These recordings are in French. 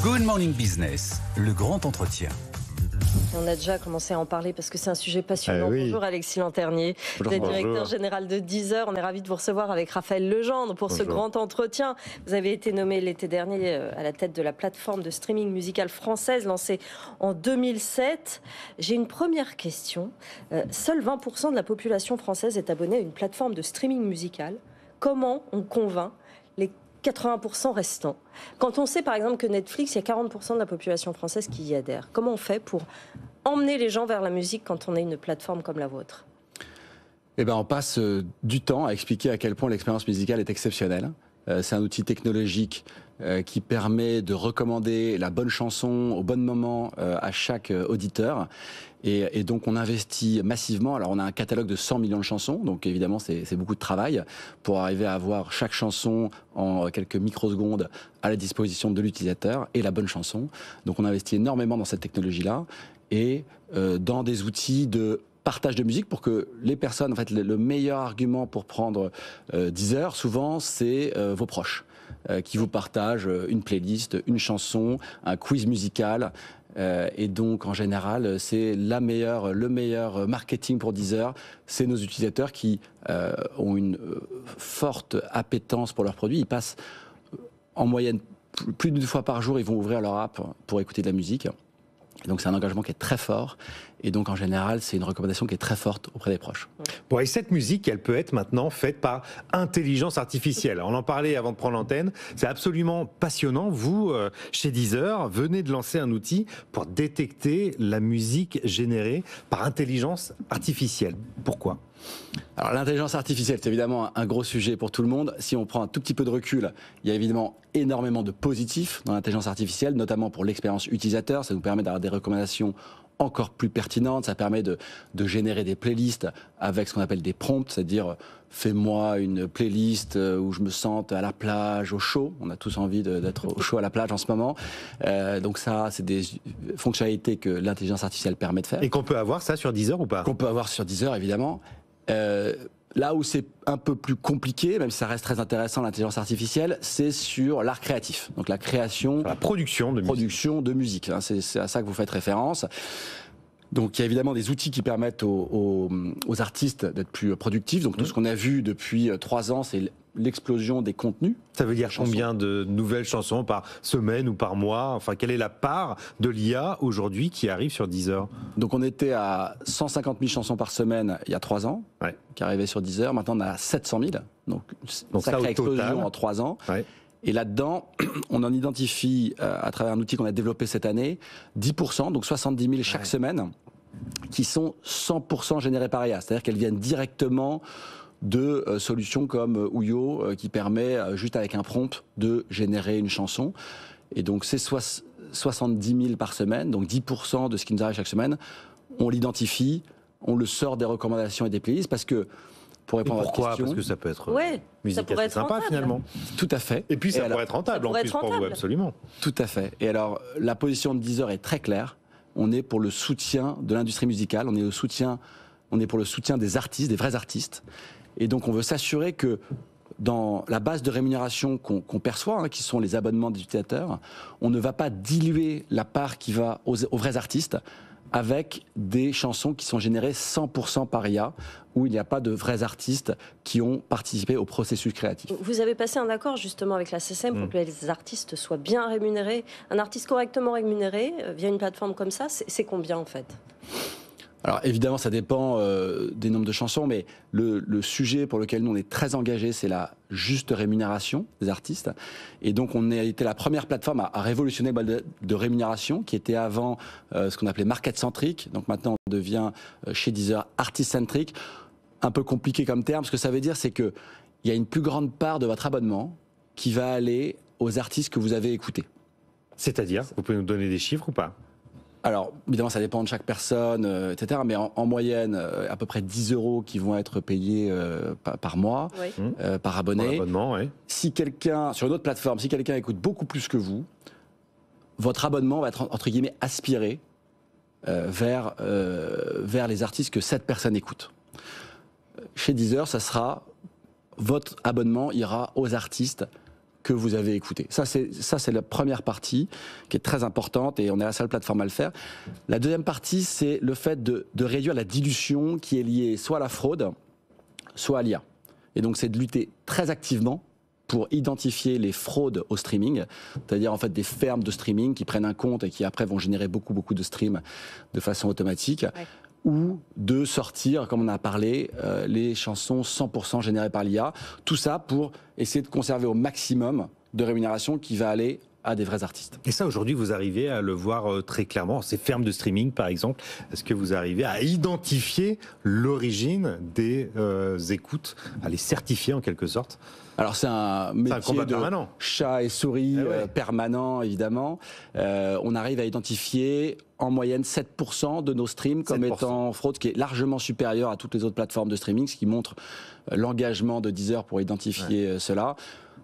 Good Morning Business, le grand entretien. On a déjà commencé à en parler parce que c'est un sujet passionnant. Oui. Bonjour Alexis Lanternier, vous êtes directeur général de Deezer. On est ravis de vous recevoir avec Raphaël Legendre pour ce grand entretien. Vous avez été nommé l'été dernier à la tête de la plateforme de streaming musical française lancée en 2007. J'ai une première question. Seuls 20% de la population française est abonnée à une plateforme de streaming musical. Comment on convainc les 80% restants? Quand on sait par exemple que Netflix, il y a 40% de la population française qui y adhère, comment on fait pour emmener les gens vers la musique quand on est une plateforme comme la vôtre? Eh ben, on passe du temps à expliquer à quel point l'expérience musicale est exceptionnelle. C'est un outil technologique qui permet de recommander la bonne chanson au bon moment à chaque auditeur. Et donc on investit massivement. Alors on a un catalogue de 100 millions de chansons, donc évidemment c'est beaucoup de travail pour arriver à avoir chaque chanson en quelques microsecondes à la disposition de l'utilisateur et la bonne chanson. Donc on investit énormément dans cette technologie-là et dans des outils de partage de musique pour que les personnes, en fait, le meilleur argument pour prendre Deezer, souvent, c'est vos proches qui vous partagent une playlist, une chanson, un quiz musical. Et donc, en général, c'est le meilleur marketing pour Deezer. C'est nos utilisateurs qui ont une forte appétence pour leurs produits. Ils passent en moyenne plus d'une fois par jour, ils vont ouvrir leur app pour écouter de la musique. Et donc c'est un engagement qui est très fort et donc en général c'est une recommandation qui est très forte auprès des proches. Bon, et cette musique, elle peut être maintenant faite par intelligence artificielle. On en parlait avant de prendre l'antenne, c'est absolument passionnant. Vous, chez Deezer, venez de lancer un outil pour détecter la musique générée par intelligence artificielle. Pourquoi ? Alors l'intelligence artificielle, c'est évidemment un gros sujet pour tout le monde. Si on prend un tout petit peu de recul, il y a évidemment énormément de positifs dans l'intelligence artificielle, notamment pour l'expérience utilisateur. Ça nous permet d'avoir des recommandations encore plus pertinentes. Ça permet de générer des playlists avec ce qu'on appelle des prompts, c'est-à-dire fais-moi une playlist où je me sente à la plage, au chaud. On a tous envie d'être au chaud à la plage en ce moment. Donc ça, c'est des fonctionnalités que l'intelligence artificielle permet de faire. Et qu'on peut avoir ça sur Deezer ou pas ? Qu'on peut avoir sur Deezer, évidemment. Là où c'est un peu plus compliqué, même si ça reste très intéressant l'intelligence artificielle, c'est sur l'art créatif. Donc la création, la production de musique. Hein, c'est à ça que vous faites référence. Donc il y a évidemment des outils qui permettent aux artistes d'être plus productifs. Donc tout ce qu'on a vu depuis 3 ans, c'est l'explosion des contenus. Ça veut dire combien de nouvelles chansons par semaine ou par mois? Enfin, quelle est la part de l'IA aujourd'hui qui arrive sur Deezer? Donc on était à 150 000 chansons par semaine il y a 3 ans, qui arrivaient sur Deezer. Maintenant on est à 700 000. Donc sacrée explosion en 3 ans. Ouais. Et là-dedans, on en identifie, à travers un outil qu'on a développé cette année, 10%, donc 70 000 chaque semaine, qui sont 100% générées par IA. C'est-à-dire qu'elles viennent directement de solutions comme Ouyo, qui permet, juste avec un prompt, de générer une chanson. Et donc c'est 70 000 par semaine, donc 10% de ce qui nous arrive chaque semaine. On l'identifie, on le sort des recommandations et des playlists, parce que pour répondre à votre question. Parce que ça peut être musique assez sympa rentable, finalement. Tout à fait. Et puis ça pourrait être rentable en plus pour vous, absolument. Tout à fait. Et alors, la position de Deezer est très claire. On est pour le soutien de l'industrie musicale, on est pour le soutien des artistes, des vrais artistes. Et donc on veut s'assurer que dans la base de rémunération qu'on perçoit, hein, qui sont les abonnements des utilisateurs, on ne va pas diluer la part qui va aux vrais artistes avec des chansons qui sont générées 100% par IA, où il n'y a pas de vrais artistes qui ont participé au processus créatif. Vous avez passé un accord justement avec la SACEM pour que les artistes soient bien rémunérés. Un artiste correctement rémunéré via une plateforme comme ça, c'est combien en fait ? Alors évidemment, ça dépend des nombres de chansons, mais le sujet pour lequel nous on est très engagés, c'est la juste rémunération des artistes. Et donc on a été la première plateforme à révolutionner le modèle de rémunération, qui était avant ce qu'on appelait market-centric. Donc maintenant on devient chez Deezer artist-centric. Un peu compliqué comme terme, ce que ça veut dire, c'est que il y a une plus grande part de votre abonnement qui va aller aux artistes que vous avez écoutés. C'est-à-dire, vous pouvez nous donner des chiffres ou pas ? Alors, évidemment, ça dépend de chaque personne, etc. Mais en moyenne, à peu près 10 € qui vont être payés par mois, par abonné. Si quelqu'un, sur une autre plateforme, si quelqu'un écoute beaucoup plus que vous, votre abonnement va être, entre guillemets, aspiré vers les artistes que cette personne écoute. Chez Deezer, ça sera, votre abonnement ira aux artistes que vous avez écouté. Ça, c'est la première partie qui est très importante et on est la seule plateforme à le faire. La deuxième partie, c'est le fait de réduire la dilution qui est liée soit à la fraude, soit à l'IA. Et donc, c'est de lutter très activement pour identifier les fraudes au streaming, c'est-à-dire en fait des fermes de streaming qui prennent un compte et qui après vont générer beaucoup de streams de façon automatique, ou de sortir, comme on a parlé, les chansons 100% générées par l'IA. Tout ça pour essayer de conserver au maximum de rémunération qui va aller à des vrais artistes. Et ça, aujourd'hui, vous arrivez à le voir très clairement, ces fermes de streaming, par exemple. Est-ce que vous arrivez à identifier l'origine des écoutes, à les certifier en quelque sorte ? Alors c'est un métier de permanent. Chat et souris permanent, évidemment. On arrive à identifier en moyenne 7% de nos streams comme 7%. Étant fraude, ce qui est largement supérieur à toutes les autres plateformes de streaming, ce qui montre l'engagement de Deezer pour identifier cela.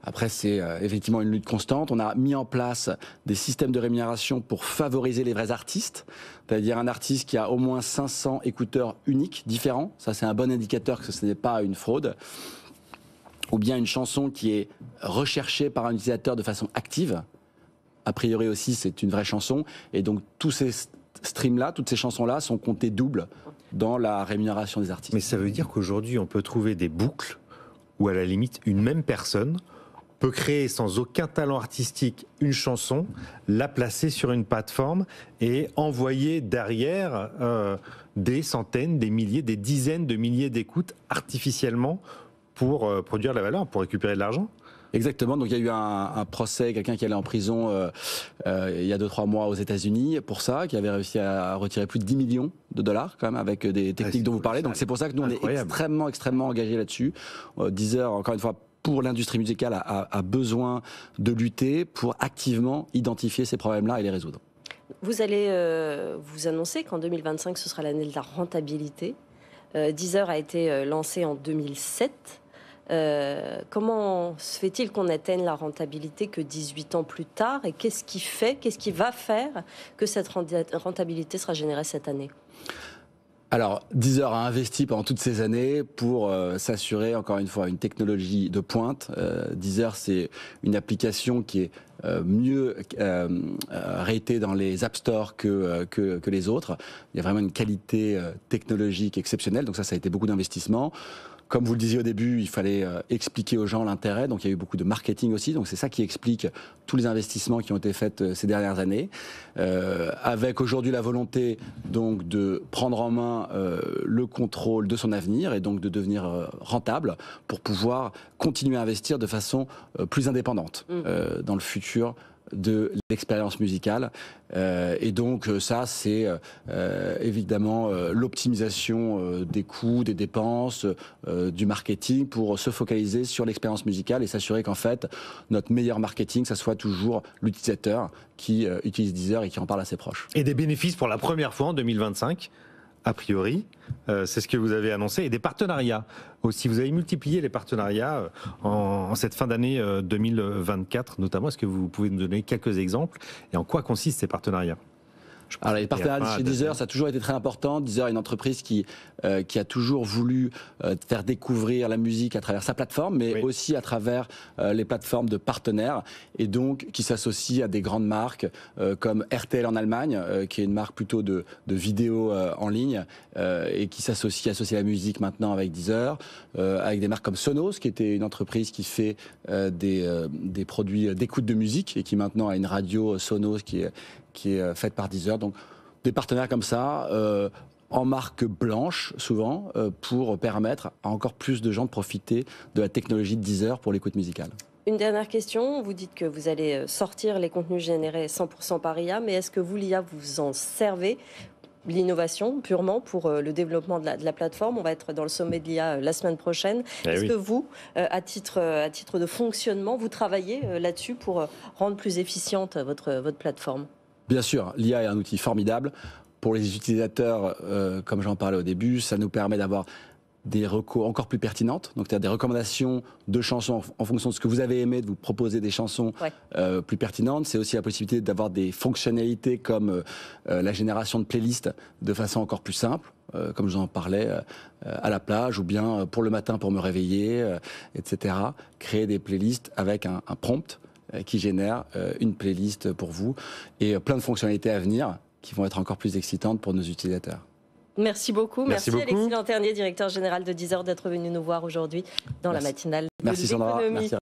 Après, c'est effectivement une lutte constante. On a mis en place des systèmes de rémunération pour favoriser les vrais artistes, c'est-à-dire un artiste qui a au moins 500 écouteurs uniques, différents. Ça, c'est un bon indicateur que ce n'est pas une fraude. Ou bien une chanson qui est recherchée par un utilisateur de façon active. A priori aussi, c'est une vraie chanson. Et donc, tous ces streams-là, toutes ces chansons-là sont comptées double dans la rémunération des artistes. Mais ça veut dire qu'aujourd'hui, on peut trouver des boucles où, à la limite, une même personne peut créer sans aucun talent artistique une chanson, la placer sur une plateforme et envoyer derrière des centaines, des milliers, des dizaines de milliers d'écoutes artificiellement pour produire de la valeur, pour récupérer de l'argent. Exactement, donc il y a eu un procès, quelqu'un qui allait en prison il y a 2-3 mois aux États-Unis pour ça, qui avait réussi à retirer plus de 10 millions de dollars quand même avec des techniques dont vous parlez. Donc c'est pour ça que nous on est extrêmement engagés là-dessus. Deezer, encore une fois, pour l'industrie musicale, a besoin de lutter pour activement identifier ces problèmes-là et les résoudre. Vous allez vous annoncer qu'en 2025, ce sera l'année de la rentabilité. Deezer a été lancé en 2007. Comment se fait-il qu'on atteigne la rentabilité que 18 ans plus tard? Et qu'est-ce qui va faire que cette rentabilité sera générée cette année? Alors, Deezer a investi pendant toutes ces années pour s'assurer, encore une fois, une technologie de pointe. Deezer, c'est une application qui est mieux ratée dans les App Store que les autres. Il y a vraiment une qualité technologique exceptionnelle, donc ça a été beaucoup d'investissement. Comme vous le disiez au début, il fallait expliquer aux gens l'intérêt, donc il y a eu beaucoup de marketing aussi, donc c'est ça qui explique tous les investissements qui ont été faits ces dernières années, avec aujourd'hui la volonté donc de prendre en main le contrôle de son avenir et donc de devenir rentable pour pouvoir continuer à investir de façon plus indépendante dans le futur de l'expérience musicale. Et donc ça, c'est évidemment l'optimisation des coûts, des dépenses, du marketing pour se focaliser sur l'expérience musicale et s'assurer qu'en fait, notre meilleur marketing, ça soit toujours l'utilisateur qui utilise Deezer et qui en parle à ses proches. Et des bénéfices pour la première fois en 2025 a priori, c'est ce que vous avez annoncé, et des partenariats aussi. Vous avez multiplié les partenariats en cette fin d'année 2024 notamment. Est-ce que vous pouvez nous donner quelques exemples et en quoi consistent ces partenariats? Alors les partenariats chez Deezer, ça a toujours été très important. Deezer est une entreprise qui a toujours voulu faire découvrir la musique à travers sa plateforme, mais aussi à travers les plateformes de partenaires, et donc qui s'associe à des grandes marques comme RTL en Allemagne, qui est une marque plutôt de vidéos en ligne, et qui associe la musique maintenant avec Deezer, avec des marques comme Sonos, qui était une entreprise qui fait des produits d'écoute de musique et qui maintenant a une radio Sonos qui est faite par Deezer. Donc des partenaires comme ça, en marque blanche souvent, pour permettre à encore plus de gens de profiter de la technologie de Deezer pour l'écoute musicale. Une dernière question, vous dites que vous allez sortir les contenus générés 100% par IA, mais est-ce que vous, l'IA, vous en servez, l'innovation purement pour le développement de la plateforme? On va être dans le sommet de l'IA la semaine prochaine. Est-ce que vous, à titre de fonctionnement, vous travaillez là-dessus pour rendre plus efficiente votre plateforme? Bien sûr, l'IA est un outil formidable. Pour les utilisateurs, comme j'en parlais au début, ça nous permet d'avoir des recos encore plus pertinentes, donc c'est-à-dire des recommandations de chansons en fonction de ce que vous avez aimé, de vous proposer des chansons plus pertinentes. C'est aussi la possibilité d'avoir des fonctionnalités comme la génération de playlists de façon encore plus simple, comme je vous en parlais, à la plage ou bien pour le matin pour me réveiller, etc. Créer des playlists avec un prompt qui génère une playlist pour vous et plein de fonctionnalités à venir qui vont être encore plus excitantes pour nos utilisateurs. Merci beaucoup. Merci Alexis Lanternier, directeur général de Deezer, d'être venu nous voir aujourd'hui dans la matinale de Merci Sandra. Merci.